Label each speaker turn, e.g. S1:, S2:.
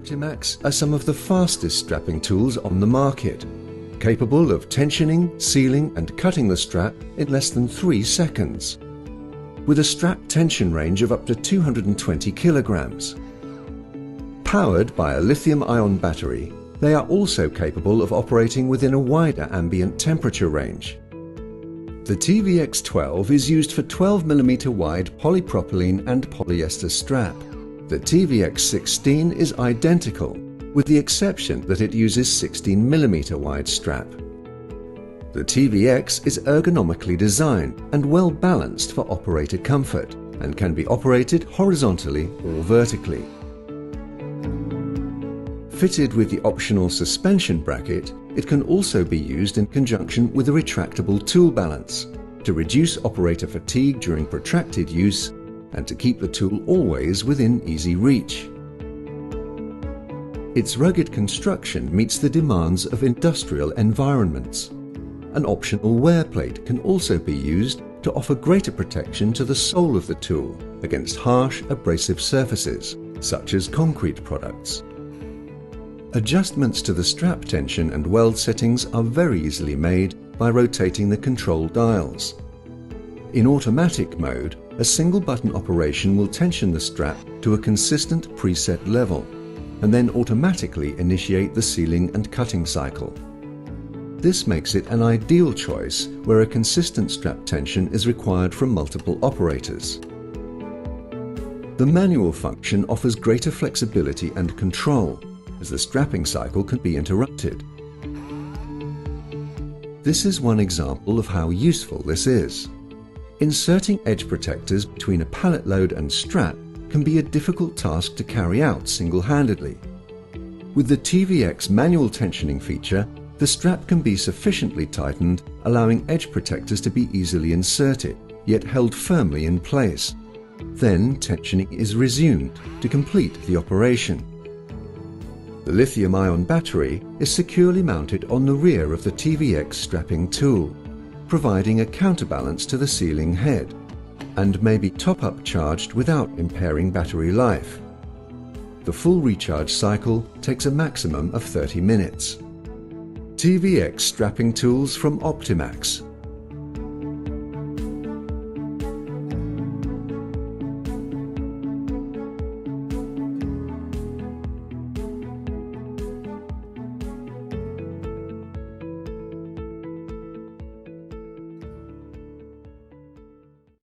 S1: Optimax are some of the fastest strapping tools on the market, capable of tensioning, sealing and cutting the strap in less than 3 seconds, with a strap tension range of up to 220 kilograms. Powered by a lithium-ion battery, they are also capable of operating within a wider ambient temperature range. The TVX12 is used for 12mm wide polypropylene and polyester strap. The TVX16 is identical, with the exception that it uses 16mm wide strap. The TVX is ergonomically designed and well balanced for operator comfort and can be operated horizontally or vertically. Fitted with the optional suspension bracket, it can also be used in conjunction with a retractable tool balance to reduce operator fatigue during protracted use and to keep the tool always within easy reach. Its rugged construction meets the demands of industrial environments. An optional wear plate can also be used to offer greater protection to the sole of the tool against harsh, abrasive surfaces, such as concrete products. Adjustments to the strap tension and weld settings are very easily made by rotating the control dials. In automatic mode, a single button operation will tension the strap to a consistent preset level and then automatically initiate the sealing and cutting cycle. This makes it an ideal choice where a consistent strap tension is required from multiple operators. The manual function offers greater flexibility and control, as the strapping cycle can be interrupted. This is one example of how useful this is. Inserting edge protectors between a pallet load and strap can be a difficult task to carry out single-handedly. With the TVX manual tensioning feature, the strap can be sufficiently tightened, allowing edge protectors to be easily inserted, yet held firmly in place. Then tensioning is resumed to complete the operation. The lithium-ion battery is securely mounted on the rear of the TVX strapping tool, providing a counterbalance to the sealing head, and may be top-up charged without impairing battery life. The full recharge cycle takes a maximum of 30 minutes. TVX strapping tools from Optimax.